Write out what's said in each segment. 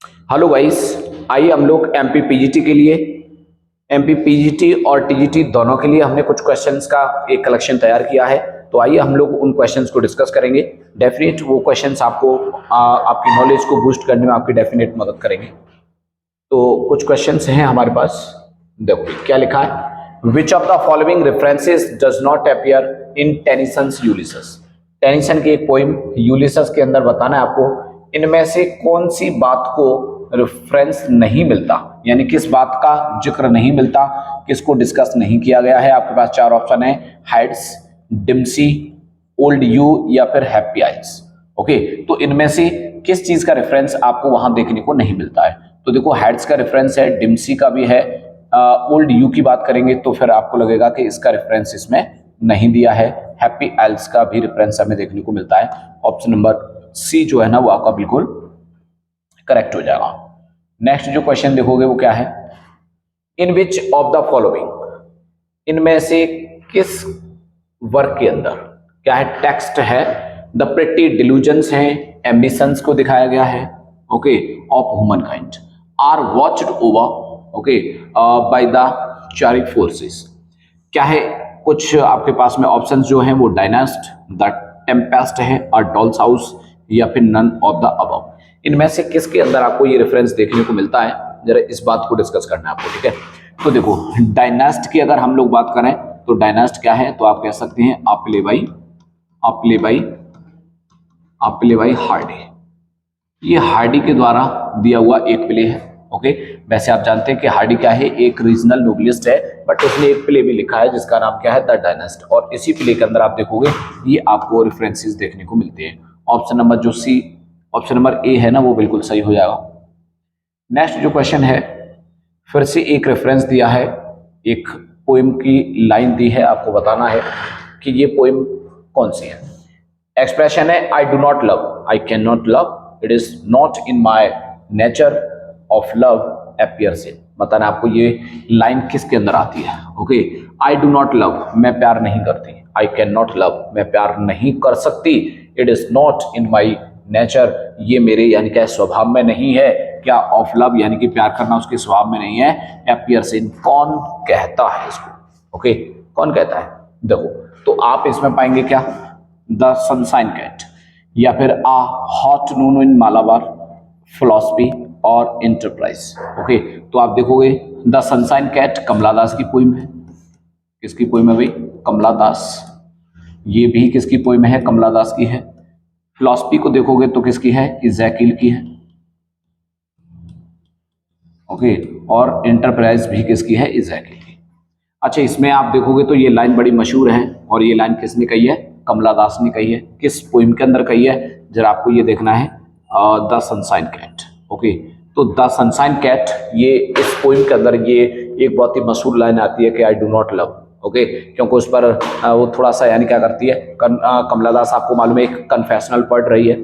Hello guys, आइए हम लोग एमपी पीजीटी के लिए, एमपी पीजीटी और टीजीटी दोनों के लिए हमने कुछ क्वेश्चंस का एक कलेक्शन तैयार किया है। तो आइए हम लोग उन क्वेश्चंस को डिस्कस करेंगे। डेफिनेट वो क्वेश्चंस आपको आपकी नॉलेज को बूस्ट करने में आपकी डेफिनेट मदद करेंगे। तो कुछ क्वेश्चंस हैं हमारे पास। देखो क्या लिखा है, which of the following references does not appear in Tennyson's Ulysses. Tennyson की एक पोइम यूलिसस के अंदर बताना है आपको, इनमें से कौन सी बात को रेफरेंस नहीं मिलता, यानी किस बात का जिक्र नहीं मिलता, किसको डिस्कस नहीं किया गया है। आपके पास चार ऑप्शन है, हाइड्स, डिम्सी, ओल्ड यू या फिर हैप्पी आइज। ओके, तो इनमें से किस चीज का रेफरेंस आपको वहां देखने को नहीं मिलता है। तो देखो हाइड्स का रेफरेंस है, डिम्सी का भी है, ओल्ड यू की बात करेंगे तो फिर आपको लगेगा कि इसका रेफरेंस इसमें नहीं दिया है। हैप्पी एल्स का भी रेफरेंस हमें देखने को मिलता है। ऑप्शन नंबर सी जो है ना वो आपका बिल्कुल करेक्ट हो जाएगा। नेक्स्ट जो क्वेश्चन देखोगे वो क्या है, इन विच ऑफ द फॉलोइंग, इनमें से किस वर्क के अंदर क्या है, टेक्स्ट है, द प्रिटी डिल्यूजन्स हैं, एम्बिशंस को दिखाया गया है, okay, of human kind are watched over, okay, by the चारिक फोर्सेस। क्या है, कुछ आपके पास में ऑप्शंस जो हैं वो डायनास्ट, द टेम्पेस्ट है, और डॉल्स हाउस या फिर नन ऑफ द अबव। इनमें से किसके अंदर आपको ये रेफरेंस देखने को मिलता है, जरा इस बात को डिस्कस करना है आपको, ठीक है। तो देखो डायनास्ट की अगर हम लोग बात करें तो डायनास्ट क्या है, तो आप कह सकते हैं प्ले बाई हार्डी। ये हार्डी के द्वारा दिया हुआ एक प्ले है, ओके। वैसे आप जानते हैं कि हार्डी क्या है, एक रीजनल नोवेलिस्ट है, बट उसने एक प्ले भी लिखा है जिसका नाम क्या है, द डायनास्ट। और इसी प्ले के अंदर आप देखोगे ये आपको रेफरेंसेस देखने को मिलते हैं। ऑप्शन नंबर जो सी, ऑप्शन नंबर ए है ना वो बिल्कुल सही हो जाएगा। नेक्स्ट जो क्वेश्चन है, फिर से एक रेफरेंस दिया है, एक पोएम की लाइन दी है, आपको बताना है कि ये पोएम कौन सी है। एक्सप्रेशन है, I do not love, I can not love, it is not in my nature of love appears इन। बताना आपको ये लाइन किसके अंदर आती है, okay. I do not love, मैं प्यार नहीं करती, आई कैन नॉट लव, मैं प्यार नहीं कर सकती, it is not in my nature, ये मेरे यानी क्या स्वभाव में नहीं है, क्या ऑफ लव यानी कि प्यार करना उसके स्वभाव में नहीं है। अपीयर्स इन, कौन कहता है इसको, ओके, कौन कहता है। देखो तो आप इसमें पाएंगे क्या, द सनशाइन कैट, या फिर आ हॉट नून इन मालाबार, फिलॉसफी और इंटरप्राइज, ओके। तो आप देखोगे द सनशाइन कैट कमला दास की पोइम है। किसकी पोइम है भाई, कमला दास। ये भी किसकी पोइम है, कमला दास की है। फिलॉसफी को देखोगे तो किसकी है, इज़ैकिल की है, ओके। और इंटरप्राइज भी किसकी है, इज़ैकिल की। अच्छा, इसमें आप देखोगे तो ये लाइन बड़ी मशहूर है, और ये लाइन किसने कही है, कमला दास ने कही है। किस पोइम के अंदर कही है, जरा आपको ये देखना है, द सनशाइन कैट, ओके। तो द सनशाइन कैट, ये इस पोइम के अंदर ये एक बहुत ही मशहूर लाइन आती है कि I do not love, okay, क्योंकि उस पर वो थोड़ा सा यानी क्या करती है, कमला दास आपको मालूम है एक कन्फेशनल पढ़ रही है,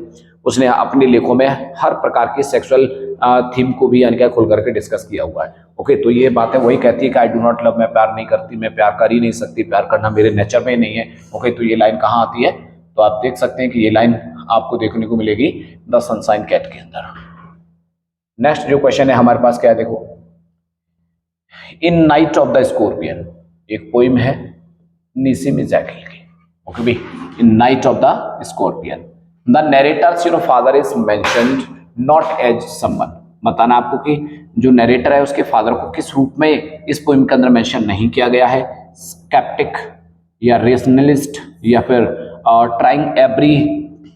उसने अपने लेखों में हर प्रकार की सेक्सुअल थीम को भी यानी क्या खोल करके डिस्कस किया हुआ है, ओके। तो ये बातें वही कहती है कि आई डू नॉट लव, मैं प्यार नहीं करती, मैं प्यार कर ही नहीं सकती, प्यार करना मेरे नेचर में नहीं है, ओके। तो ये लाइन कहाँ आती है, तो आप देख सकते हैं कि ये लाइन आपको देखने को मिलेगी द सनशाइन कैट के अंदर। नेक्स्ट जो क्वेश्चन है हमारे पास क्या है, देखो, in night of the scorpion, एक पोइम है निसिम इज़ैकिल की, ओके भी, in night of the scorpion, the narrator's father is mentioned not as someone. बताना आपको कि जो नरेटर है उसके फादर को किस रूप में इस पोइम के अंदर मेंशन नहीं किया गया है, स्केप्टिक या रेशनलिस्ट या फिर ट्राइंग एवरी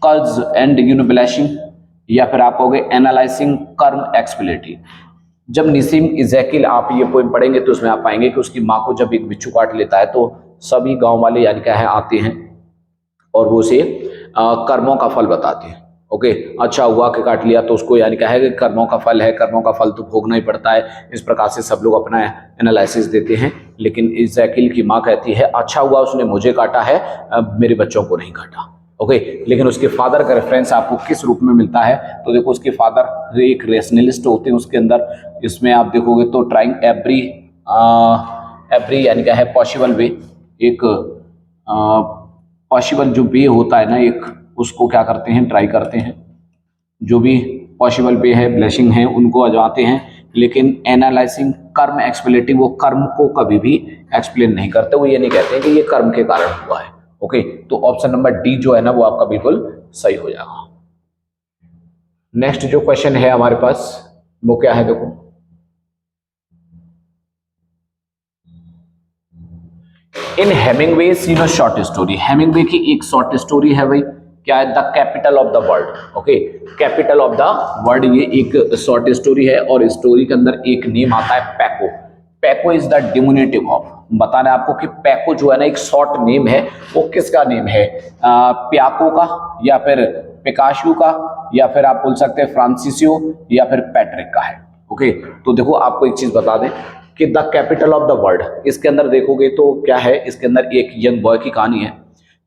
कर्ज एंड ब्लैशिंग, या फिर आप कहोगे एनालाइजिंग कर्म एक्सप्लेटिव। जब निसिम इज़ैकिल आप ये पोइम पढ़ेंगे तो उसमें आप पाएंगे कि उसकी माँ को जब एक बिच्छू काट लेता है तो सभी गांव वाले यानी क्या है आते हैं और वो उसे कर्मों का फल बताते हैं, ओके। अच्छा हुआ कि काट लिया तो उसको यानी क्या है कि कर्मों का फल है, कर्मों का फल तो भोगना ही पड़ता है। इस प्रकार से सब लोग अपना एनालिसिस देते हैं, लेकिन इज़ैकिल की माँ कहती है अच्छा हुआ उसने मुझे काटा है, मेरे बच्चों को नहीं काटा, ओके। लेकिन उसके फादर का रेफरेंस आपको किस रूप में मिलता है, तो देखो उसके फादर एक रेशनलिस्ट होते हैं उसके अंदर। इसमें आप देखोगे तो ट्राइंग एवरी यानी क्या है पॉसिबल वे, एक पॉसिबल जो वे होता है ना एक, उसको क्या करते हैं, ट्राई करते हैं, जो भी पॉसिबल वे है, ब्लेसिंग है, उनको आजमाते हैं, लेकिन एनालाइजिंग कर्म एक्सप्लेटिव, वो कर्म को कभी भी एक्सप्लेन नहीं करते, वो ये नहीं कहते हैं कि ये कर्म के कारण हुआ है। ओके, तो ऑप्शन नंबर डी जो है ना वो आपका बिल्कुल सही हो जाएगा। नेक्स्ट जो क्वेश्चन है हमारे पास वो क्या है, देखो इन हेमिंगवेज शॉर्ट स्टोरी, हेमिंगवे की एक शॉर्ट स्टोरी है भाई, क्या है, the capital of the world. Okay, capital of the world, ये एक शॉर्ट स्टोरी है और स्टोरी के अंदर एक नेम आता है पैको। पैको इज द डिमिनिटिव ऑफ, बताना है आपको कि पैको जो है ना एक शॉर्ट नेम है, वो किसका नेम है, प्याको का या फिर पिकाशू का या फिर आप बोल सकते हैं फ्रांसिसियो या फिर पैट्रिक का है। ओके, तो देखो आपको एक चीज बता दें कि the capital of the world, इसके अंदर देखोगे तो क्या है, इसके अंदर एक यंग बॉय की कहानी है,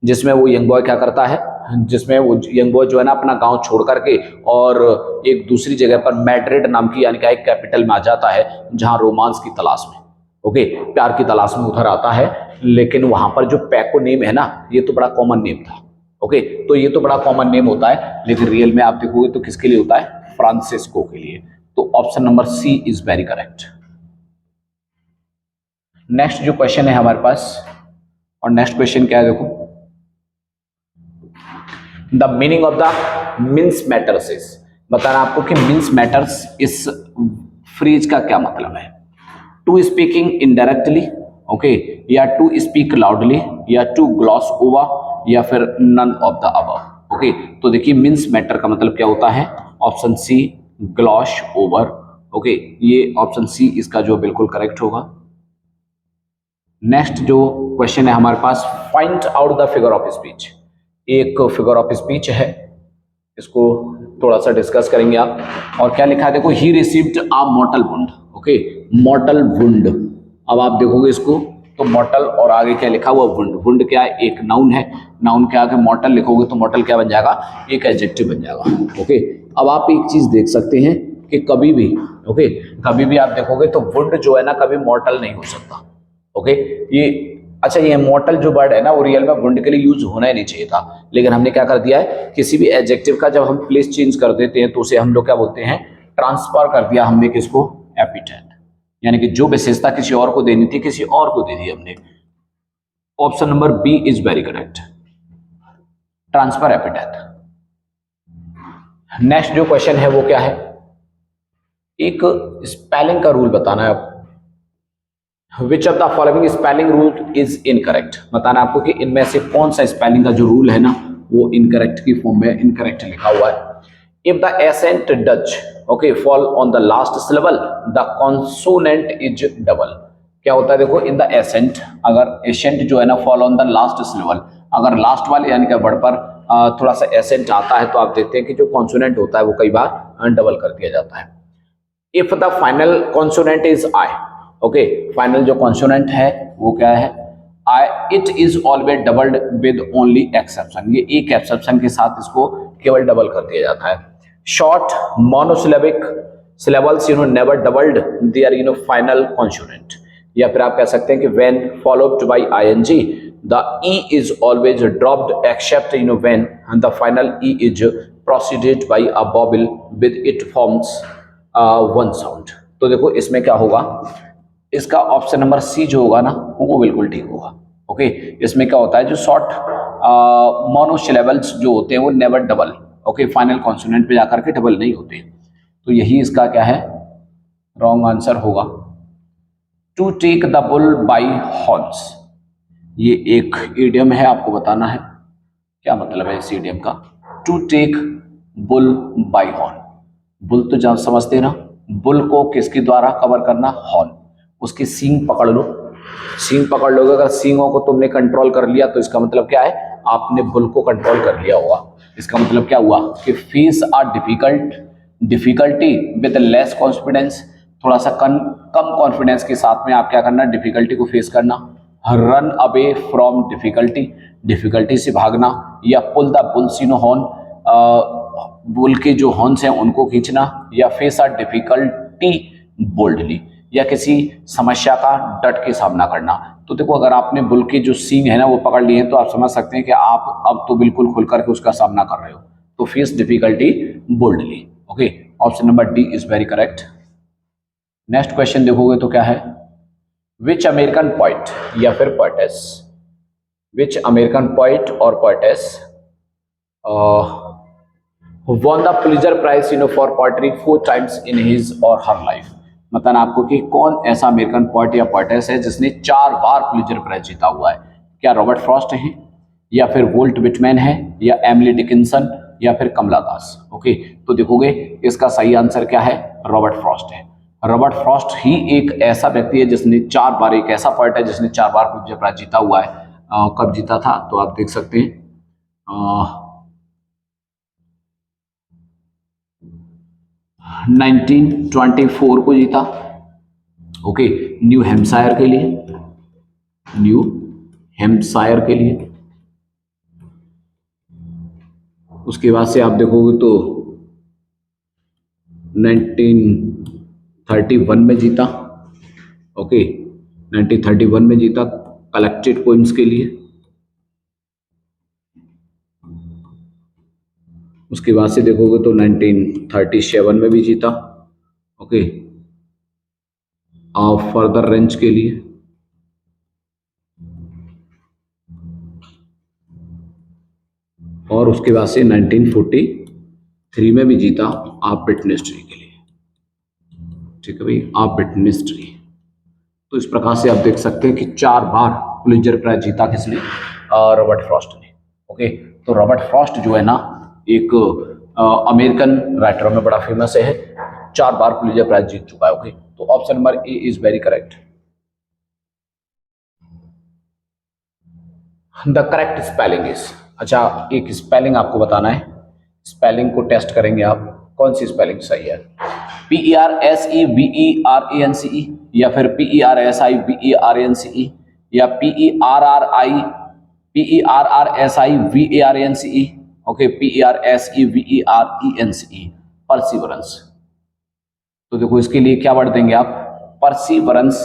जिसमें वो यंग बॉय क्या करता है, जिसमें वो यंग बॉय जो है ना अपना गांव छोड़ करके और एक दूसरी जगह पर मैड्रिड नाम की यानी कि एक कैपिटल में आ जाता है, जहां रोमांस की तलाश में, ओके, प्यार की तलाश में उधर आता है। लेकिन वहां पर जो पैको नेम है ना, ये तो बड़ा कॉमन नेम था। ओके, तो ये तो बड़ा कॉमन नेम होता है, लेकिन रियल में आप देखोगे तो किसके लिए होता है, फ्रांसिस्को के लिए। तो option number C is very correct. Next जो क्वेश्चन है हमारे पास, और नेक्स्ट क्वेश्चन क्या है, देखो the meaning of the means matters is, बताना आपको कि मीन्स मैटर्स इस फ्रेज का क्या मतलब है। टू स्पीकिंग इनडायरेक्टली, ओके, या टू स्पीक लाउडली, या टू ग्लॉस ओवर, या फिर none of the above. Okay, तो देखिए मीन्स मैटर का मतलब क्या होता है, option C gloss over. Okay, ये ऑप्शन सी इसका जो बिल्कुल करेक्ट होगा। नेक्स्ट जो क्वेश्चन है हमारे पास, find out the figure of speech, एक फिगर ऑफ स्पीच है, इसको थोड़ा सा डिस्कस करेंगे आप। और क्या लिखा है, देखो he received a मॉर्टल wound. Okay, मॉर्टल wound, अब आप देखोगे इसको तो मॉर्टल और आगे क्या लिखा हुआ वुंड, वुंड क्या है, एक नाउन है, नाउन के आगे मॉर्टल लिखोगे तो मॉर्टल क्या बन जाएगा, एक एडजेक्टिव बन जाएगा। ओके, अब आप एक चीज देख सकते हैं कि कभी भी, ओके, कभी भी आप देखोगे तो वुंड जो है ना कभी मॉर्टल नहीं हो सकता। ओके, ये अच्छा, ये मॉर्टल जो वर्ड है ना वो रियल में वुंड के लिए यूज होना ही नहीं चाहिए था, लेकिन हमने क्या कर दिया है, किसी भी एडजेक्टिव का जब हम प्लेस चेंज कर देते हैं तो उसे हम लोग क्या बोलते हैं, ट्रांसफर कर दिया हमने किसको, एपिथेट, यानी कि जो विशेषता किसी और को देनी थी किसी और को दे दी हमने। Option number B is very correct, transfer epithet. Next जो क्वेश्चन है वो क्या है, एक स्पेलिंग का रूल बताना है आपको। विच of the following spelling rule is incorrect, बताना आपको कि इनमें से कौन सा स्पेलिंग का जो रूल है ना वो इनकरेक्ट की फॉर्म में इनकरेक्ट लिखा हुआ है। If the accent does, okay, fall on the last syllable the consonant is double. क्या होता है, देखो इन द एसेंट, अगर एसेंट जो है ना fall on the last syllable, अगर लास्ट वाले यानी कि वर्ड पर थोड़ा सा एसेंट आता है तो आप देखते हैं कि जो कॉन्सोनेंट होता है वो कई बार डबल कर दिया जाता है। If the final consonant is I, okay, final जो कॉन्सोनेंट है वो क्या है, I, it is always doubled with only exception, ये एक एक्सेप्शन के साथ इसको केवल डबल कर दिया जाता है। Short monosyllabic syllables never doubled their final consonant, या फिर आप कह सकते हैं कि when followed by I N G the E is always dropped except when the final E is proceeded by a vowel with it forms one sound. तो देखो इसमें क्या होगा, इसका ऑप्शन नंबर सी जो होगा ना वो बिल्कुल ठीक होगा। ओके, इसमें क्या होता है, जो शॉर्ट मोनोसिलेबल्स जो होते हैं वो never double, okay, final consonant पे जाकर के डबल नहीं होते, तो यही इसका क्या है, रॉन्ग आंसर होगा। To take the bull by horns, ये एक इडियम है, आपको बताना है क्या मतलब है इस इडियम का। To take bull by horn, bull तो जब समझते ना, बुल को किसके द्वारा कवर करना, हॉर्न, उसकी सींग पकड़ लो, सींग पकड़ लोगे, अगर सींगों को तुमने कंट्रोल कर लिया तो इसका मतलब क्या है, आपने बुल को कंट्रोल कर लिया होगा। इसका मतलब क्या हुआ कि face a difficulty with less confidence, थोड़ा सा कम कॉन्फिडेंस के साथ में आप क्या करना, डिफिकल्टी को फेस करना। रन अवे फ्रॉम डिफिकल्टी से भागना, या pull the bull's horn, bull के जो हॉर्न्स हैं उनको खींचना, या फेस आ डिफिकल्टी बोल्डली, या किसी समस्या का डट के सामना करना। तो देखो अगर आपने बुल की जो सींग है ना वो पकड़ ली है तो आप समझ सकते हैं कि आप अब तो बिल्कुल खुल करके उसका सामना कर रहे हो। तो face difficulty boldly. Okay, option number D is very correct. Next question देखोगे तो क्या है, विच अमेरिकन पोइट या फिर पोइटेस, विच अमेरिकन पोइट और poetess won the Pulitzer Prize for poetry 4 times in his or her life। मतलब आपको कि कौन ऐसा अमेरिकन पोइट या पोइटेस है जिसने 4 बार पुलित्जर प्राइज जीता हुआ है। क्या रॉबर्ट फ्रॉस्ट है, या फिर वोल्ट विटमैन है, या एमिली डिकिंसन, या फिर कमला दास। ओके, तो देखोगे इसका सही आंसर क्या है, रॉबर्ट फ्रॉस्ट है। रॉबर्ट फ्रॉस्ट ही एक ऐसा व्यक्ति है जिसने 4 बार, एक ऐसा पोइट है जिसने 4 बार पुलित्जर प्राइज जीता हुआ है। कब जीता था तो आप देख सकते हैं 1924 को जीता। ओके, न्यू हैम्पशायर के लिए, न्यू हैम्पशायर के लिए। उसके बाद से आप देखोगे तो 1931 में जीता। ओके, 1931 में जीता कलेक्टेड पोइम्स के लिए। उसके बाद से देखोगे तो 1937 में भी जीता। ओके, फर्दर रेंज के लिए। और उसके बाद से 1943 में भी जीता आप विटनेस ट्री के लिए। ठीक है भाई, आप विटनेस ट्री। तो इस प्रकार से आप देख सकते हैं कि 4 बार पुलित्जर प्राइज जीता किसने, रॉबर्ट फ्रॉस्ट ने। ओके, तो रॉबर्ट फ्रॉस्ट जो है ना एक अमेरिकन राइटर में बड़ा फेमस है, 4 बार पुलित्जर प्राइज जीत चुका है। ओके, तो option number A is very correct. The correct spelling is, अच्छा एक स्पेलिंग आपको बताना है, स्पेलिंग को टेस्ट करेंगे आप, कौन सी स्पेलिंग सही है, PERSEVERANCE, या फिर PERSIVERANCE, या PERRSIVARANCE। Okay, PERSEVERENCE, perseverance. तो देखो इसके लिए क्या वर्ड देंगे आप, perseverance,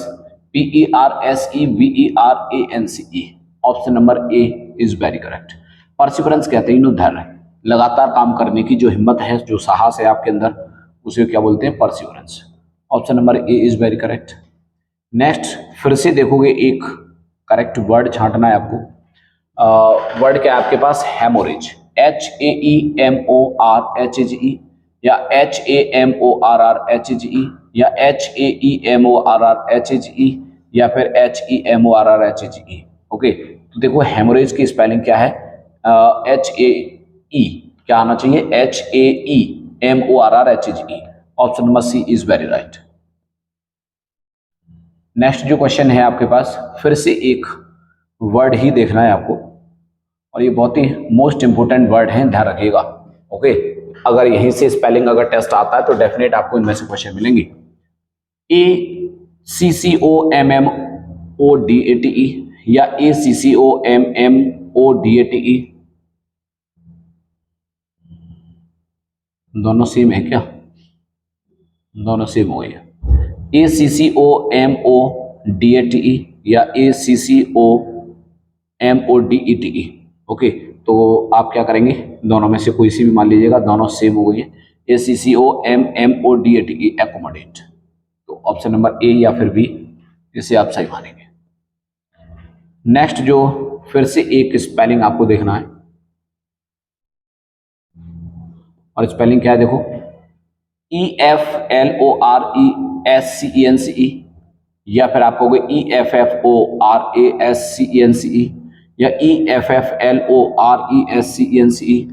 PERSEVERANCE। Option number A is very correct. Perseverance कहते हैं धैर्य, लगातार काम करने की जो हिम्मत है, जो साहस है आपके अंदर, उसे क्या बोलते हैं, perseverance. Option number A is very correct. Next फिर से देखोगे एक करेक्ट वर्ड छांटना है आपको। वर्ड क्या है आपके पास, हेमोरेज, HAEMORHAGE, या HAMORRHAGE, या HAEMORRHAGE, या फिर HEMORRHAGE। ओके, तो देखो हेमोरेज की स्पेलिंग क्या है, HAE, क्या आना चाहिए, HAEMORRHAGE। Option number C is very right. Next जो क्वेश्चन है आपके पास, फिर से एक वर्ड ही देखना है आपको, और ये बहुत ही मोस्ट इंपोर्टेंट वर्ड है, ध्यान रखिएगा। ओके, अगर यहीं से स्पेलिंग अगर टेस्ट आता है तो डेफिनेट आपको इनमें से क्वेश्चन मिलेंगे। ACCOMMODATE, या ACCOMMODATE, दोनों सेम है क्या, दोनों सेम हो गया। ACCOMODATE या ACCOMODETE। ओके, तो आप क्या करेंगे, दोनों में से कोई सी भी मान लीजिएगा, दोनों सेम हो गई है। ACCOMMODATE, accommodate. तो ऑप्शन नंबर ए या फिर बी, इसे आप सही मानेंगे। नेक्स्ट जो फिर से एक स्पेलिंग आपको देखना है, और स्पेलिंग क्या है देखो, EFLORESCENCE, या फिर आप कहोगे EFFORASCENCE, या EFFLORESCENCE,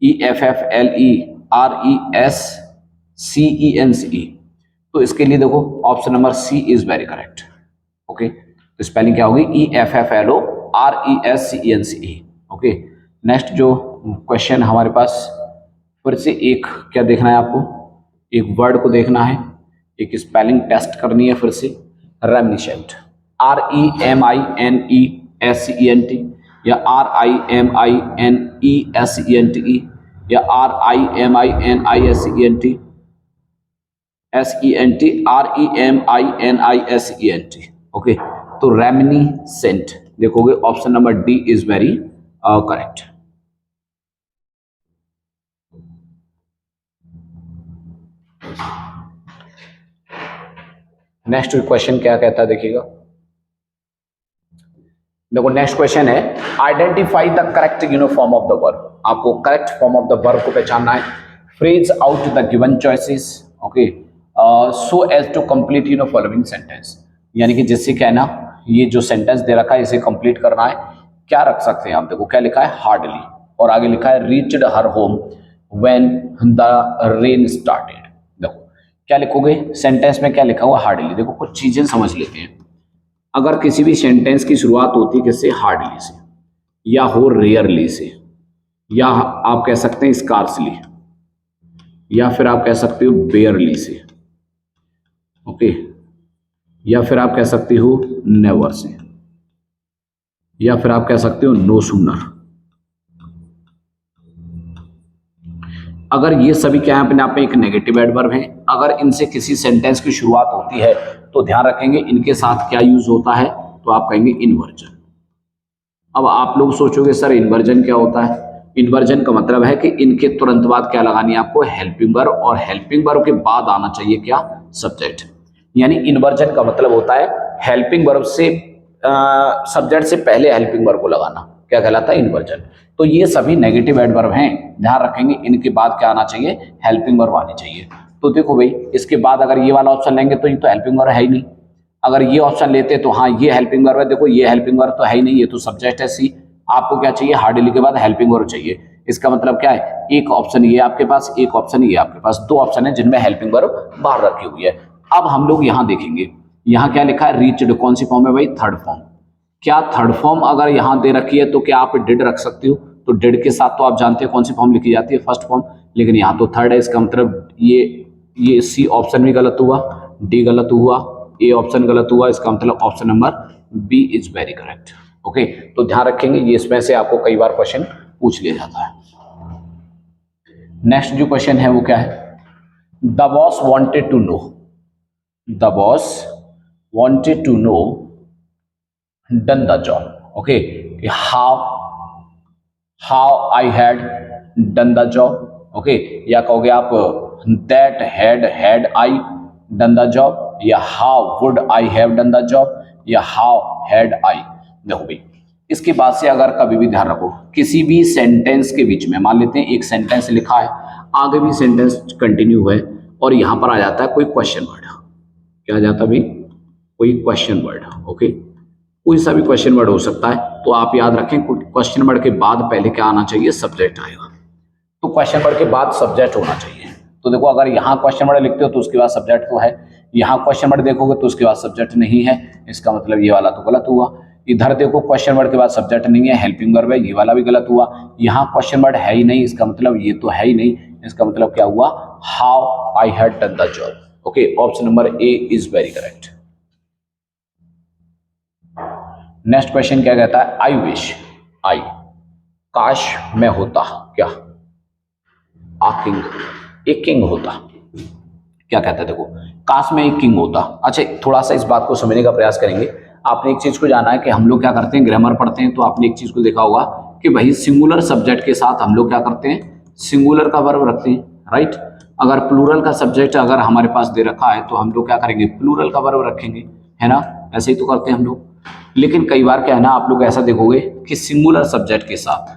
EFFLERESCENCE। तो इसके लिए देखो option number C is very correct. Okay, तो स्पेलिंग क्या होगी, EFFLORESCENCE। ओके, नेक्स्ट जो क्वेश्चन हमारे पास, फिर से एक क्या देखना है आपको, एक वर्ड को देखना है, एक स्पेलिंग टेस्ट करनी है फिर से, रेमिनिसेंट, REMINESCENT, या RIMINESCENTE, या RIMINISCENT, REMINISCENT। ओके, तो रेमिनिसेंट देखोगे option number D is very correct. Next question क्या कहता है देखिएगा, देखो नेक्स्ट क्वेश्चन है identify the correct form of the verb. आपको correct form of the verb को पहचानना है। Phrase out the given choices, okay, so as to complete following sentence, यानी कि जिससे क्या है ना, ये जो सेंटेंस दे रखा है इसे कंप्लीट करना है। क्या रख सकते हैं आप, देखो क्या लिखा है, हार्डली, और आगे लिखा है reached her home when the rain started. देखो क्या लिखोगे, सेंटेंस में क्या लिखा हुआ, हार्डली। देखो कुछ चीजें समझ लेते हैं। अगर किसी भी सेंटेंस की शुरुआत होती है किससे, हार्डली से, या हो रेयरली से, या आप कह सकते हैं स्कार्सली, या फिर आप कह सकते हो बेयरली से, ओके, या फिर आप कह सकते हो नेवर से, या फिर आप कह सकते हो नो सूनर। अगर ये सभी क्या है अपने आप में एक नेगेटिव एडवर्ब हैं, अगर इनसे किसी सेंटेंस की शुरुआत होती है तो ध्यान रखेंगे इनके साथ क्या यूज होता है, तो आप कहेंगे इन्वर्जन। अब आप लोग सोचोगे सर इन्वर्जन क्या होता है, इन्वर्जन का मतलब है कि इनके तुरंत बाद क्या लगानी है आपको, हेल्पिंग वर्ब, और हेल्पिंग वर्ब के बाद आना चाहिए क्या, सब्जेक्ट। यानी इन्वर्जन का मतलब होता है हेल्पिंग वर्ब से सब्जेक्ट से पहले हेल्पिंग वर्ब को लगाना, क्या कहलाता है, इन्वर्जन। तो ये सभी नेगेटिव एडवर्ब हैं, ध्यान रखेंगे इनके बाद क्या आना चाहिए, हेल्पिंग वर्ब आनी चाहिए। तो देखो भाई इसके बाद अगर ये वाला ऑप्शन लेंगे तो ये तो हेल्पिंग वर्ब है ही नहीं। अगर ये ऑप्शन लेते तो हाँ ये हेल्पिंग वर्ब है, देखो ये हेल्पिंग वर्ब तो है ही नहीं, ये तो सब्जेक्ट है सी। आपको क्या चाहिए, हार्डली के बाद हेल्पिंग वर्ब चाहिए। इसका मतलब क्या है, एक ऑप्शन ये आपके पास, एक ऑप्शन ये आपके पास, दो ऑप्शन है जिनमें हेल्पिंग वर्ब बाहर रखी हुई है। अब हम लोग यहाँ देखेंगे, यहाँ क्या लिखा है, रीच्ड, कौन सी फॉर्म है भाई, थर्ड फॉर्म। क्या थर्ड फॉर्म अगर यहाँ दे रखी है तो क्या आप डिड रख सकते हो, तो डिड के साथ तो आप जानते हैं कौन सी फॉर्म लिखी जाती है, फर्स्ट फॉर्म, लेकिन यहाँ तो थर्ड है। इसका मतलब ये सी ऑप्शन भी गलत हुआ, डी गलत हुआ, ए ऑप्शन गलत हुआ, इसका मतलब option number B is very correct. Okay, तो ध्यान रखेंगे ये इसमें से आपको कई बार क्वेश्चन पूछ लिया जाता है। नेक्स्ट जो क्वेश्चन है वो क्या है, the boss wanted to know, the boss wanted to know done the job, okay, how I had done the job, okay, या कहोगे आप that had I done the job, या how would I have done the job, या how had I. देखो भाई इसके बाद से अगर कभी भी ध्यान रखो किसी भी सेंटेंस के बीच में, मान लेते हैं एक सेंटेंस लिखा है, आगे भी सेंटेंस कंटिन्यू है और यहां पर आ जाता है कोई क्वेश्चन वर्ड, क्या आ जाता है भाई, कोई क्वेश्चन वर्ड, ओके, कोई सा भी क्वेश्चन वर्ड हो सकता है। तो आप याद रखें क्वेश्चन वर्ड के बाद पहले क्या आना चाहिए, सब्जेक्ट आएगा। तो क्वेश्चन वर्ड के बाद सब्जेक्ट होना चाहिए। तो देखो अगर यहाँ क्वेश्चन वर्ड लिखते हो तो उसके बाद सब्जेक्ट तो है, यहाँ क्वेश्चन वर्ड देखोगे तो उसके बाद सब्जेक्ट नहीं है, इसका मतलब ये वाला तो गलत हुआ। इधर देखो क्वेश्चन वर्ड के बाद सब्जेक्ट नहीं है, हेल्पिंग वर्ब है, ये वाला भी गलत हुआ। यहाँ क्वेश्चन वर्ड है ही नहीं, इसका मतलब ये तो है ही नहीं, इसका मतलब क्या हुआ, how I had done the job. Okay, option number A is very correct. Next question क्या कहता है, आई विश, आई, काश मैं होता क्या, आ किंग, एक किंग होता, क्या कहता है, देखो काश में एक किंग होता। अच्छा थोड़ा सा इस बात को समझने का प्रयास करेंगे। आपने एक चीज को जाना है कि हम लोग क्या करते हैं, ग्रामर पढ़ते हैं, तो आपने एक चीज को देखा होगा कि भाई सिंगुलर सब्जेक्ट के साथ हम लोग क्या करते हैं, सिंगुलर का वर्ब रखते हैं, राइट। अगर प्लूरल का सब्जेक्ट अगर हमारे पास दे रखा है तो हम लोग क्या करेंगे, प्लूरल का वर्ब रखेंगे, है ना, ऐसे ही तो करते हैं हम लोग। लेकिन कई बार क्या है ना, आप लोग ऐसा देखोगे कि सिंगुलर सब्जेक्ट के साथ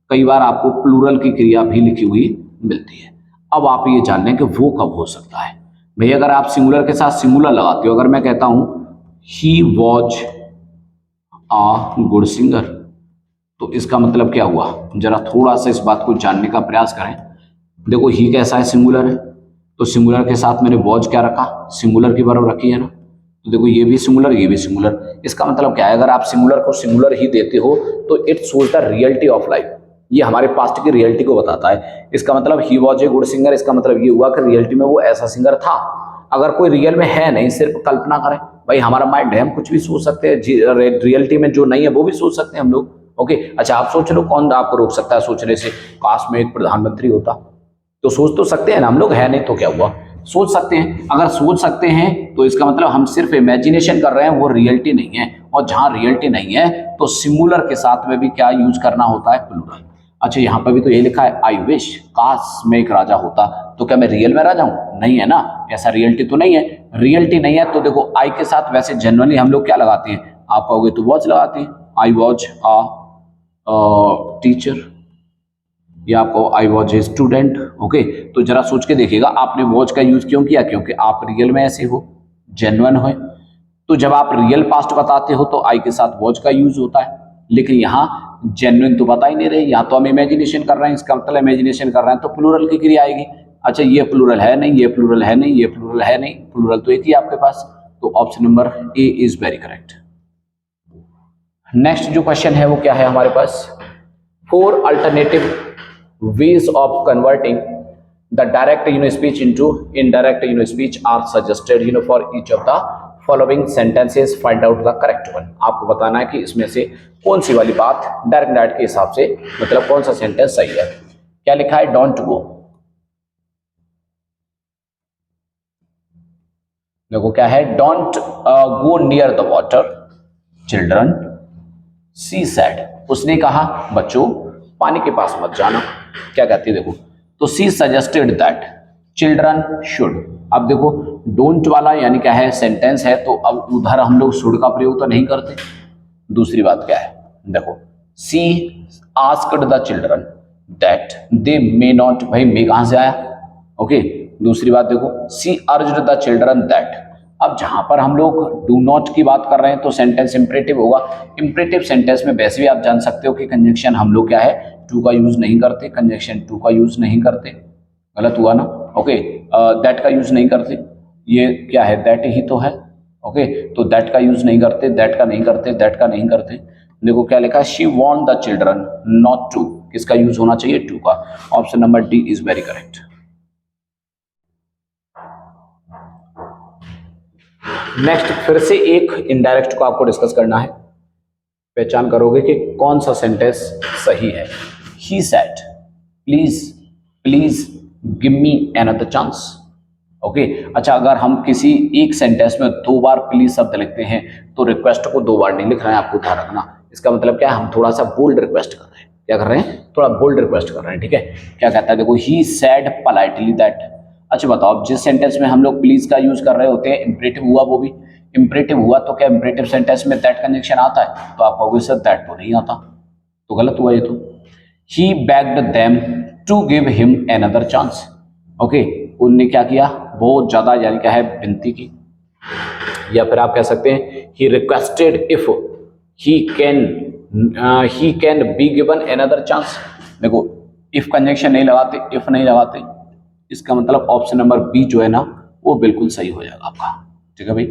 कई बार आपको प्लूरल की क्रिया भी लिखी हुई मिलती है। अब आप ये जान लें कि वो कब हो सकता है भाई। अगर आप सिंगुलर के साथ सिंगुलर लगाते हो, अगर मैं कहता हूं he was a good singer, तो इसका मतलब क्या हुआ, जरा थोड़ा सा इस बात को जानने का प्रयास करें। देखो ही कैसा है, सिंगुलर है, तो सिंगुलर के साथ मैंने वॉज क्या रखा, सिंगुलर की वर्ब रखी है ना, तो देखो ये भी सिंगुलर, ये भी सिंगुलर। इसका मतलब क्या है, अगर आप सिंगुलर को सिंगुलर ही देते हो तो it shows the reality of life, ये हमारे पास्ट की रियलिटी को बताता है। इसका मतलब he was a good singer, इसका मतलब ये हुआ कि रियलिटी में वो ऐसा सिंगर था। अगर कोई रियल में है नहीं, सिर्फ कल्पना करें, भाई हमारा माइंड है, हम कुछ भी सोच सकते हैं, रियलिटी में जो नहीं है वो भी सोच सकते हैं हम लोग। ओके, अच्छा आप सोच लो, कौन आपको रोक सकता है सोचने से, काश में एक प्रधानमंत्री होता, तो सोच तो सकते हैं ना हम लोग, है नहीं तो क्या हुआ, सोच सकते हैं। अगर सोच सकते हैं तो इसका मतलब हम सिर्फ इमेजिनेशन कर रहे हैं, वो रियलिटी नहीं है। और जहां रियलिटी नहीं है तो सिंगुलर के साथ में भी क्या यूज करना होता है, प्लूरल। अच्छा यहाँ पर भी तो ये लिखा है आई विश, काश मैं एक राजा होता, तो क्या मैं रियल में राजा हूँ? नहीं है ना, ऐसा रियलिटी तो नहीं है। रियलिटी नहीं है तो देखो आई के साथ वैसे जनरली हम लोग क्या लगाते हैं, आप कहोगे तो वॉच लगाते हैं, आई वॉच अ टीचर, या आपको I watch a student. Okay, तो जरा सोच के देखिएगा आपने वॉच का यूज क्यों किया, क्योंकि आप रियल में ऐसे हो, जेन्युइन हो। तो जब आप रियल पास्ट बताते हो तो आई के साथ वॉच का यूज होता है, लेकिन यहाँ जेन्युइन तो बता ही नहीं रहे, यहाँ तो हम इमेजिनेशन कर रहे हैं, इसका मतलब इमेजिनेशन कर रहे हैं तो प्लूरल की क्रिया आएगी। अच्छा ये प्लूरल है नहीं, ये प्लूरल है नहीं, ये प्लूरल है नहीं, प्लूरल तो एक ही आपके पास, तो option number A is very correct. Next जो क्वेश्चन है वो क्या है हमारे पास, 4 alternative ways of converting the direct speech into indirect speech are suggested for each of the following sentences, find out the correct one। आपको बताना है कि इसमें से कौन सी वाली बात डायरेक्ट डायरेक्ट के हिसाब से मतलब कौन सा सेंटेंस सही है। क्या लिखा है, डोंट गो, देखो क्या है, don't go near the water, children she said, उसने कहा बच्चों पानी के पास मत जाना। क्या कहती है देखो, तो सी सजेस्टेड दैट चिल्ड्रन शुड। अब देखो डोंट वाला यानी क्या है, सेंटेंस है, तो अब उधर हम लोग शुड का प्रयोग तो नहीं करते। दूसरी बात क्या है, देखो she asked the children that they may not, भाई मे कहां से आया, ओके। दूसरी बात देखो she urged the children that, अब जहां पर हम लोग डू नॉट की बात कर रहे हैं तो सेंटेंस इंपरेटिव होगा। इंपरेटिव सेंटेंस में वैसे भी आप जान सकते हो कि कंजंक्शन हम लोग क्या है, टू का यूज नहीं करते, कंजंक्शन टू का यूज नहीं करते, गलत हुआ ना, ओके। दैट का यूज नहीं करते, ये क्या है, दैट ही तो है, ओके। तो दैट का यूज नहीं करते, दैट का नहीं करते, दैट का नहीं करते। देखो क्या लिखा है, she want the children not to, किसका यूज होना चाहिए, टू का। Option number D is very correct. Next फिर से एक इनडायरेक्ट को आपको डिस्कस करना है, पहचान करोगे कि कौन सा सेंटेंस सही है। He said please please give me another chance, okay. अच्छा अगर हम किसी एक सेंटेंस में 2 बार प्लीज शब्द लिखते हैं तो रिक्वेस्ट को 2 बार नहीं लिख रहे हैं, आपको ध्यान रखना। इसका मतलब क्या है, हम थोड़ा सा बोल्ड रिक्वेस्ट कर रहे हैं, क्या कर रहे हैं, थोड़ा बोल्ड रिक्वेस्ट कर रहे हैं, ठीक है। क्या कहता है देखो, ही सेड पोलाइटली दैट। अच्छा बताओ, अब जिस सेंटेंस में हम लोग प्लीज का यूज कर रहे होते हैं, इंपरेटिव हुआ, वो भी इंपरेटिव हुआ, तो क्या इंपरेटिव सेंटेंस में दैट कंजंक्शन आता है, तो आप कहोगे सर दैट तो नहीं आता, तो गलत हुआ ये तो। He begged them to give him another chance, okay. उनने क्या किया, बहुत ज्यादा यानी क्या है, विनती की, या फिर आप कह सकते हैं he requested if he can be given another chance. देखो इफ कंजंक्शन नहीं लगाते, इफ नहीं लगाते, इसका मतलब ऑप्शन नंबर बी जो है ना वो बिल्कुल सही हो जाएगा आपका, ठीक है भाई।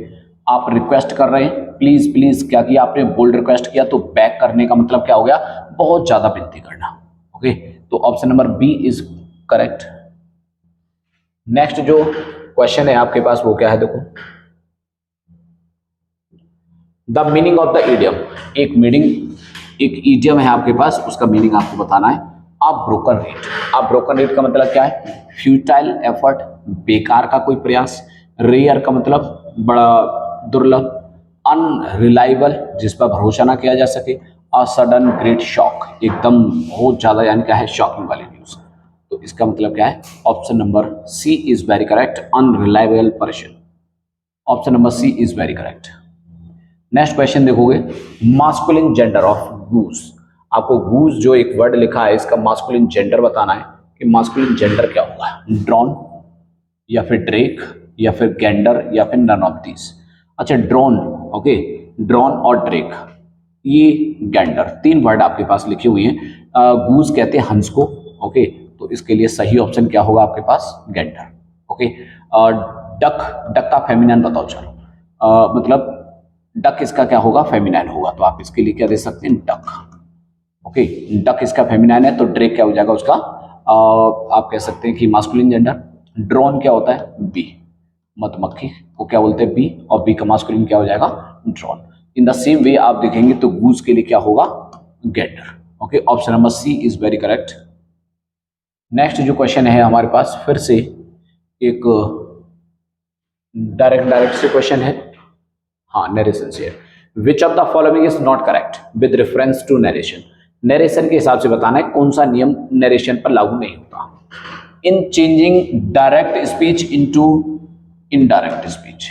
आप रिक्वेस्ट कर रहे हैं प्लीज प्लीज, क्या किया आपने, बोल्ड रिक्वेस्ट किया, तो बैक करने का मतलब क्या हो गया, बहुत ज्यादा विनती करना, ओके। तो option number B is correct. Next जो क्वेश्चन है आपके पास वो क्या है, देखो the meaning of the idiom, एक इडियम है आपके पास, उसका मीनिंग आपको बताना है। आप ब्रोकन रेट, आप ब्रोकन रेट का मतलब क्या है, फ्यूटाइल एफर्ट, बेकार का कोई प्रयास, रेयर का मतलब बड़ा दुर्लभ, अनरिलायबल जिस पर भरोसा ना किया जा सके, अ सडन ग्रेट शॉक, एकदम बहुत ज्यादा यानी क्या है, शॉकिंग वाली न्यूज। तो इसका मतलब क्या है, option number C is very correct, unreliable person. Option number C is very correct. Next question देखोगे, मास्कुलिन जेंडर ऑफ गूज। आपको गूज जो एक वर्ड लिखा है इसका मास्कुलिन जेंडर बताना है कि मास्कुलिन जेंडर क्या होगा, ड्रोन या फिर ड्रेक या फिर गैंडर या फिर नन ऑफ दीज। अच्छा ड्रोन, ओके, ड्रोन और ड्रेक, ये गैंडर, 3 वर्ड आपके पास लिखे हुए हैं। गूज कहते हैं हंस को, ओके, तो इसके लिए सही ऑप्शन क्या होगा आपके पास, गैंडर, ओके। डक का फेमिनाइन बताओ चलो, मतलब डक इसका क्या होगा, फेमिनाइन होगा, तो आप इसके लिए क्या दे सकते हैं, डक, ओके। डक इसका फेमिनाइन है तो ड्रेक क्या हो जाएगा उसका, आप कह सकते हैं कि मास्कुलिन जेंडर। ड्रोन क्या होता है, बी, मधुमक्खी को क्या बोलते हैं, बी, और बी का मास्कुलिन क्या हो जाएगा, drone. In the same way आप देखेंगे तो गूज के लिए क्या होगा, gander, okay. Option number C is very correct. Next जो क्वेश्चन है हमारे पास फिर से एक डायरेक्ट से क्वेश्चन है, हाँ, नरेशन से। Which of the following is not correct with reference to narration. Narration के हिसाब से बताना है कौन सा नियम नरेशन पर लागू नहीं होता। In changing direct speech into indirect speech,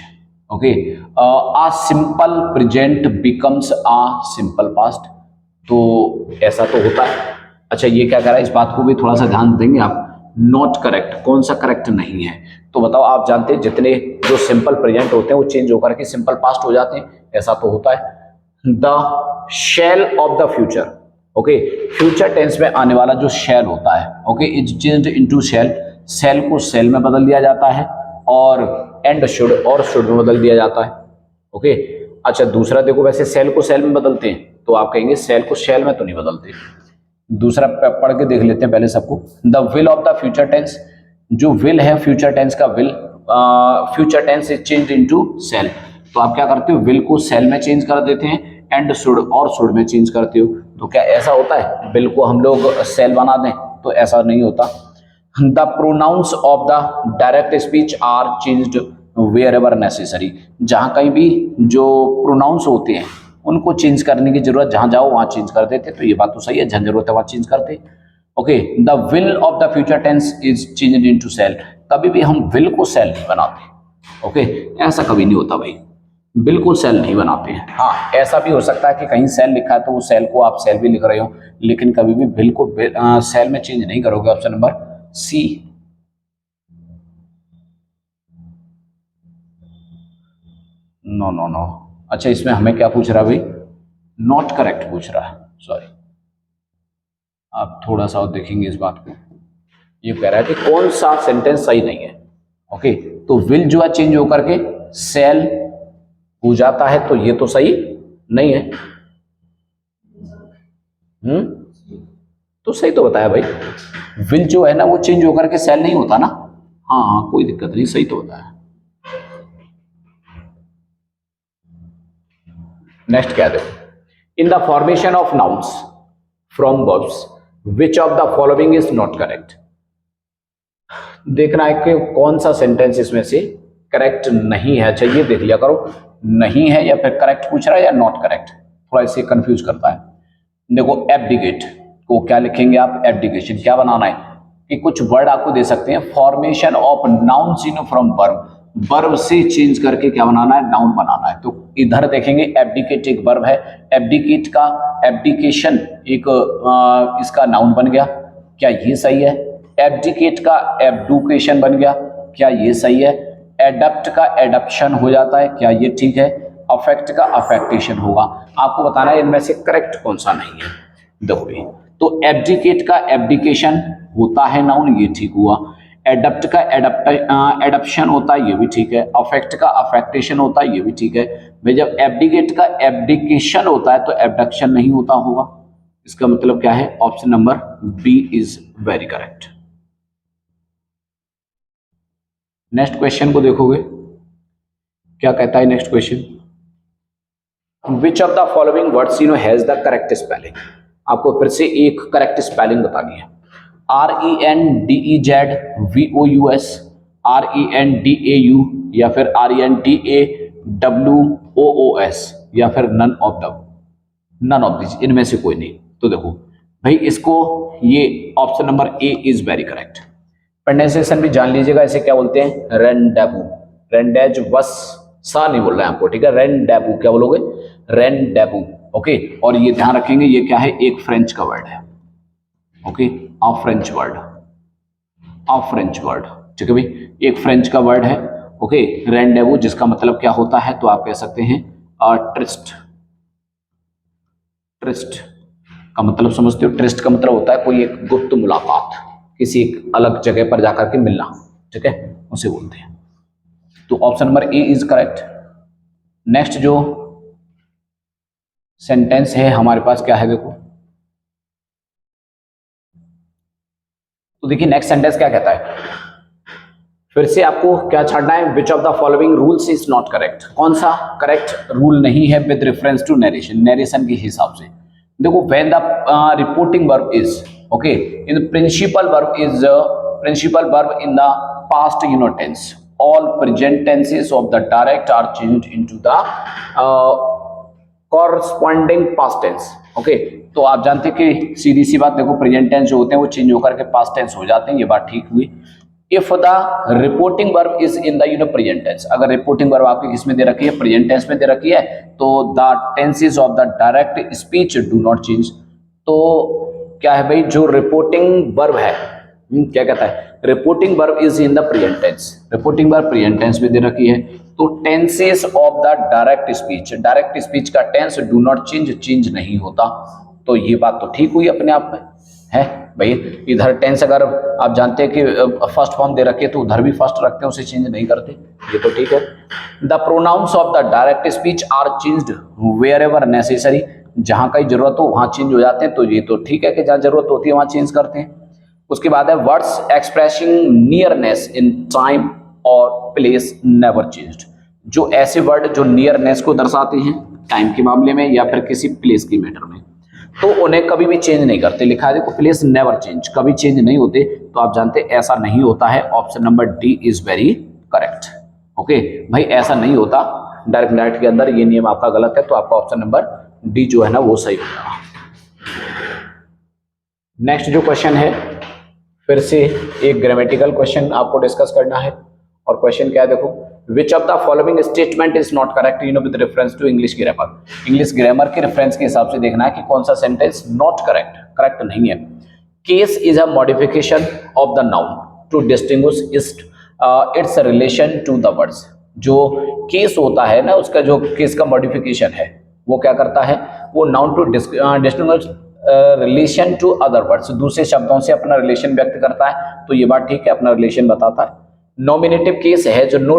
okay, a simple present becomes a simple past, तो ऐसा तो होता है। अच्छा, ये क्या कह रहा है, इस बात को भी थोड़ा सा ध्यान देंगे आप। नॉट करेक्ट, कौन सा करेक्ट नहीं है, तो बताओ। आप जानते हैं जितने जो सिंपल प्रेजेंट होते हैं वो चेंज होकर के सिंपल पास्ट हो जाते हैं, ऐसा तो होता है। The shall of the future, okay, future tense में आने वाला जो शैल होता है, okay, is changed into shall, shall को शैल में बदल दिया जाता है, और एंड शुड और शुड में बदल दिया जाता है, ओके। अच्छा, दूसरा देखो, वैसे शैल को शैल में बदलते हैं तो आप कहेंगे शैल को शैल में तो नहीं बदलते। दूसरा पढ़ के देख लेते हैं पहले सबको। The will of the future tense, जो विल है फ्यूचर टेंस का will, future tense is changed into shall, तो आप क्या करते हो, विल को शैल में चेंज कर देते हैं, एंड शुड और शुड में चेंज करते हो। तो क्या ऐसा होता है विल को हम लोग शैल बना दें, तो ऐसा नहीं होता। The pronouns of the direct speech are changed wherever necessary, जहां कहीं भी जो प्रोनाउंस होते हैं उनको चेंज करने की जरूरत, जहां जाओ वहां चेंज कर देते, तो ये बात तो सही है, जहां जरूरत है वहां चेंज करते। Okay, the will of the future tense is changed into shall, कभी भी हम विल को शैल नहीं बनाते, ओके, ऐसा कभी नहीं होता भाई, बिल्कुल सेल नहीं बनाते हैं। हाँ, ऐसा भी हो सकता है कि कहीं सेल लिखा है तो वो सेल को आप सेल भी लिख रहे हो, लेकिन कभी भी बिल को सेल में चेंज नहीं करोगे। Option number C. No no no, अच्छा, इसमें हमें क्या पूछ रहा है भाई, नॉट करेक्ट पूछ रहा है, सॉरी। आप थोड़ा सा और देखेंगे इस बात को, ये कह रहा है कि कौन सा सेंटेंस सही नहीं है। ओके, तो विल जो है चेंज होकर के सेल हो जाता है, तो ये तो सही नहीं है। तो सही तो बताया भाई, विल जो है ना वो चेंज होकर के सेल नहीं होता ना। हाँ हाँ, कोई दिक्कत नहीं, सही तो बताया। नेक्स्ट क्या देखो, in the formation of nouns from verbs which of the following is not correct. देखना है कि कौन सा सेंटेंस इसमें से करेक्ट नहीं है। अच्छा, ये देख लिया करो, नहीं है या फिर करेक्ट पूछ रहा है या नॉट करेक्ट, थोड़ा इसे कंफ्यूज करता है। देखो, एब्डिकेट को क्या लिखेंगे आप, एब्डिकेशन। क्या बनाना है कि कुछ वर्ड आपको दे सकते हैं, formation of nouns in from verb, verb से चेंज करके क्या बनाना है, नाउन बनाना है। तो इधर देखेंगे एब्डिकेट एक वर्ब है, एब्डिकेट का एब्डिकेशन एक इसका नाउन बन गया, क्या ये सही है। एब्डिकेट का एब्डुकेशन बन गया, क्या ये सही है। एडप्ट का एडप्शन हो जाता है, क्या ये ठीक है। अफेक्ट का अफेक्टेशन होगा। आपको बताना है इनमें से करेक्ट कौन सा नहीं है। देखो, तो एब्डिकेट का एब्डिकेशन होता है नाउन, ये ठीक हुआ। एडप्ट का एडप्शन होता है, ये भी ठीक है। अफेक्ट का अफेक्टेशन होता है, ये भी ठीक है भाई। जब एब्डिकेट का एब्डिकेशन होता है तो एबडक्शन नहीं होता होगा, इसका मतलब क्या है, option number B is very correct. Next question को देखोगे, क्या कहता है next question, which of the following words has the correct spelling. आपको फिर से एक करेक्ट स्पेलिंग बतानी है। RENDEZVOUS, RENDAU, या फिर RENDAWOOS, या फिर नन ऑफ दिस, इनमें से कोई नहीं। तो देखो भाई, इसको ये option number A is very correct. Pronunciation भी जान लीजिएगा, इसे क्या बोलते हैं, रेंडेबू। रेंडेज वस सा नहीं बोल रहे हैं आपको, ठीक है, रेंडेबू क्या बोलोगे, रेंडेबू। ओके, और ये ध्यान रखेंगे, ये क्या है, एक फ्रेंच का वर्ड है। Okay, a French word, a French word, ठीक है भाई, एक फ्रेंच का वर्ड है। ओके, रेंडेवू, जिसका मतलब क्या होता है, तो आप कह सकते हैं ट्रिस्ट। ट्रिस्ट का मतलब समझते हो, ट्रिस्ट का मतलब होता है कोई एक गुप्त मुलाकात, किसी एक अलग जगह पर जाकर के मिलना, ठीक है, उसे बोलते हैं। तो option number A is correct. Next जो सेंटेंस है हमारे पास क्या है, देखो, तो देखिए नेक्स्ट सेंटेंस क्या कहता है, फिर से आपको क्या छाड़ना है, which of the following rules is not correct. कौन सा करेक्ट रूल नहीं है with reference to narration, narration के हिसाब से। देखो, when the reporting verb is, okay, in principal verb is, principal verb in the past tense, all present tenses of the direct are changed into the corresponding past tense. Okay, तो आप जानते हैं कि सीधी सी बात देखो, प्रेजेंट टेंस जो होते हैं वो चेंज होकर के पास्ट टेंस हो जाते हैं, ये बात ठीक हुई। If the reporting verb is in the present tense, अगर रिपोर्टिंग वर्ब आपकी किसमें दे रखी है, प्रेजेंट टेंस में दे रखी है, तो the tenses of the direct speech do not change. तो क्या है भाई, जो रिपोर्टिंग वर्ब है, क्या कहता है, reporting verb is in the present tense, reporting verb present tense में दे रखी है, तो tenses of the direct speech, direct speech का tense do not change, change नहीं होता। तो ये बात तो ठीक हुई अपने आप में है भाई। इधर टेंस अगर आप जानते हैं कि फर्स्ट फॉर्म दे रखे तो उधर भी फर्स्ट रखते हैं, उसे चेंज नहीं करते, ये तो ठीक है। The pronouns of the direct speech are changed wherever necessary, जहां कहीं जरूरत हो वहां चेंज हो जाते हैं, तो ये तो ठीक है कि जहां जरूरत होती है वहां चेंज करते हैं। उसके बाद है words expressing nearness in time और प्लेस नेवर चेंज्ड, जो ऐसे वर्ड जो नियरनेस को दर्शाते हैं टाइम के मामले में या फिर किसी प्लेस की मैटर में, तो उन्हें कभी भी चेंज नहीं करते। लिखा है देखो, प्लेस नेवर चेंज, कभी चेंज नहीं होते, तो आप जानते हैं ऐसा नहीं होता है। Option number D is very correct. Okay भाई, ऐसा नहीं होता डायरेक्ट डायरेक्ट के अंदर, ये नियम आपका गलत है, तो आपका ऑप्शन नंबर डी जो है ना वो सही होगा। नेक्स्ट जो क्वेश्चन है, फिर से एक ग्रामेटिकल क्वेश्चन आपको डिस्कस करना है, और क्वेश्चन क्या है देखो, which of the following statement is not correct with reference to English grammar. English grammar के रेफरेंस के हिसाब से देखना है कि कौन सा सेंटेंस नॉट करेक्ट, करेक्ट नहीं है। Case is a modification of the noun to distinguish its relation to the words. जो केस होता है ना, उसका जो केस का मॉडिफिकेशन है वो क्या करता है, वो noun to distinguish relation to other words, दूसरे शब्दों से अपना रिलेशन व्यक्त करता है, तो ये बात ठीक है, अपना रिलेशन बताता है। नॉमिनेटिव केस है जो no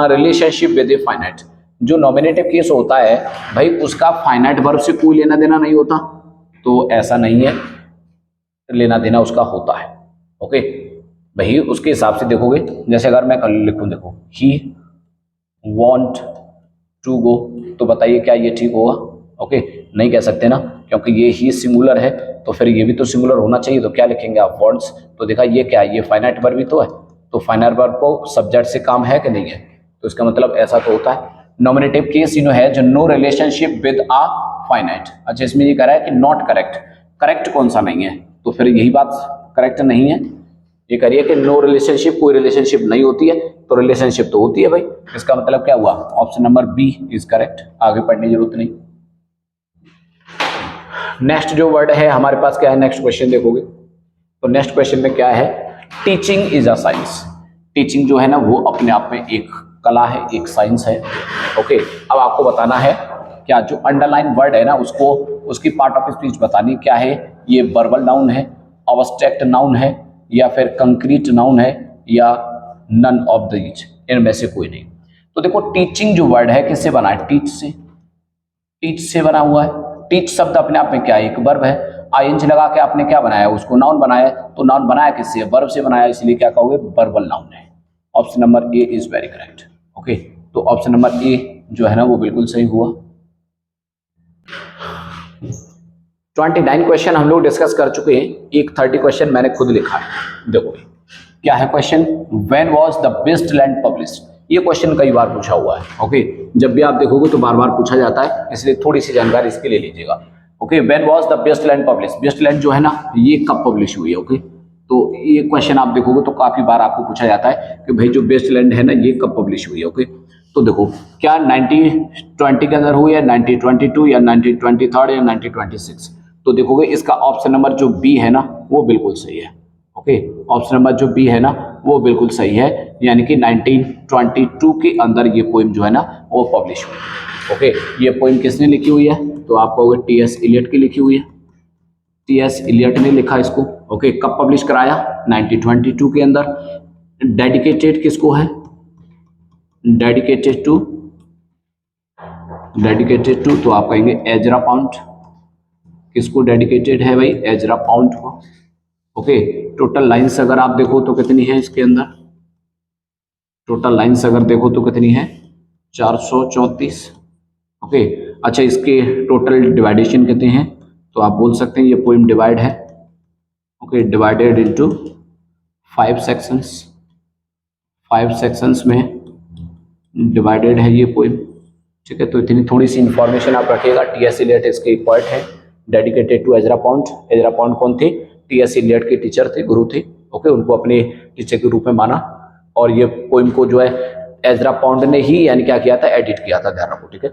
relationship with a finite, जो नॉमिनेटिव केस होता है भाई उसका फाइनाइट वर्ब से कोई लेना देना नहीं होता, तो ऐसा नहीं है, लेना देना उसका होता है। ओके भाई, उसके हिसाब से देखोगे, जैसे अगर मैं कल लिखूं देखो, ही वॉन्ट टू गो, तो बताइए क्या ये ठीक होगा? ओके नहीं कह सकते ना, क्योंकि ये ही सिंगुलर है, तो फिर ये भी तो सिंगुलर होना चाहिए, तो क्या लिखेंगे आप, वॉन्ट्स। तो देखा ये क्या है, ये फाइनाइट वर्ब भी तो है, तो फाइनाइट वर्ब को सब्जेक्ट से काम है कि नहीं है, तो इसका मतलब ऐसा तो होता है। नॉमिनेटिव केस है जो no relationship with a finite. अच्छा, इसमें ये कह रहा है कि नॉट करेक्ट, करेक्ट कौन सा नहीं है, तो फिर यही बात करेक्ट नहीं है। ये करिए कि नो रिलेशनशिप, कोई रिलेशनशिप नहीं होती है, तो रिलेशनशिप तो होती है भाई, इसका मतलब क्या हुआ, option number B is correct. आगे पढ़ने की जरूरत नहीं। नेक्स्ट जो वर्ड है हमारे पास क्या है, नेक्स्ट क्वेश्चन देखोगे तो नेक्स्ट क्वेश्चन में क्या है, teaching is a science. Teaching जो है ना वो अपने आप में एक कला है, एक साइंस है। ओके, अब आपको बताना है क्या, जो अंडरलाइन वर्ड है ना उसको, उसकी पार्ट ऑफ स्पीच बतानी क्या है, ये वर्बल नाउन है, अब्स्ट्रैक्ट नाउन है, या फिर कंक्रीट नाउन है, या नन ऑफ दीज, इनमें से कोई नहीं। तो देखो टीचिंग जो वर्ड है किससे बना है, टीच से, टीच से बना हुआ है। टीच शब्द अपने आप में क्या है, एक वर्ब है, आईएनजी लगा के आपने क्या बनाया, उसको नाउन बनाया, तो नाउन बनाया किससे, वर्ब से बनाया, इसलिए क्या कहोगे, वर्बल नाउन है। Option number A is very correct. Okay, तो ऑप्शन नंबर ए जो है ना वो बिल्कुल सही हुआ। 29 क्वेश्चन हम लोग डिस्कस कर चुके हैं, एक 30 क्वेश्चन मैंने खुद लिखा है। देखो क्या है question, when was the best land published. ये क्वेश्चन कई बार पूछा हुआ है। ओके, जब भी आप देखोगे तो बार बार पूछा जाता है, इसलिए थोड़ी सी जानकारी इसके लिए लीजिएगा। Okay, when was the best land publish, best land जो है ना ये कब पब्लिश हुई है। ओके, तो ये क्वेश्चन आप देखोगे तो काफी बार आपको पूछा जाता है कि भाई जो बेस्ट लैंड है ना ये कब पब्लिश हुई है। ओके, तो देखो क्या 1920 के अंदर हुई है, 1922 या 1923 या 1926। तो देखोगे इसका ऑप्शन नंबर जो बी है ना वो बिल्कुल सही है। ओके, ऑप्शन नंबर जो बी है ना वो बिल्कुल सही है, यानी कि 1922 के अंदर ये पोइम जो है ना वो पब्लिश हुई। ओके, ये पोइम किसने लिखी हुई है, तो आप कहोगे टी.एस. इलियट की लिखी हुई है, टी.एस. इलियट ने लिखा इसको। ओके, कब पब्लिश कराया, 1922 के अंदर। डेडिकेटेड किसको है, डेडिकेटेड टू तो आप कहेंगे एजरा पाउंड। किसको डेडिकेटेड है भाई, एजरा पाउंड को। ओके, टोटल लाइंस अगर आप देखो तो कितनी है इसके अंदर, टोटल लाइंस अगर देखो तो कितनी है, 434। ओके, अच्छा इसके टोटल डिवाइडेशन कितने हैं, तो आप बोल सकते हैं ये पोइम डिवाइड है। Okay, divided into 5 sections, 5 sections में डिवाइडेड है ये पोइम। ठीक है, तो इतनी थोड़ी सी इंफॉर्मेशन आप रखिएगा। टी.एस. इलियट इसके एक पोएट है, dedicated to Ezra Pound. Ezra Pound कौन थे? टी.एस. इलियट के टीचर थे, गुरु थे। ओके, उनको अपने टीचर के रूप में माना और ये पोइम को जो है एजरा पॉन्ड ने ही यानी क्या किया था, एडिट किया था, ध्यान रखो, ठीक है।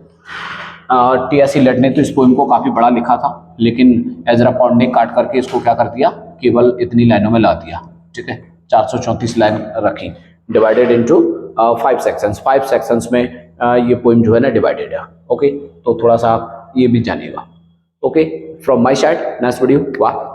टी.एस. इलियट ने तो इस पोइम को काफी बड़ा लिखा था, लेकिन एजरा पॉन्ड ने काट करके इसको क्या कर दिया, केवल इतनी लाइनों में ला दिया, ठीक है। 434 लाइन रखी, डिवाइडेड इनटू 5 सेक्शंस। 5 सेक्शंस में ये पोइम जो है ना डिवाइडेड है। ओके, तो थोड़ा सा ये भी जानिएगा। Okay, from my side, next video, वाह।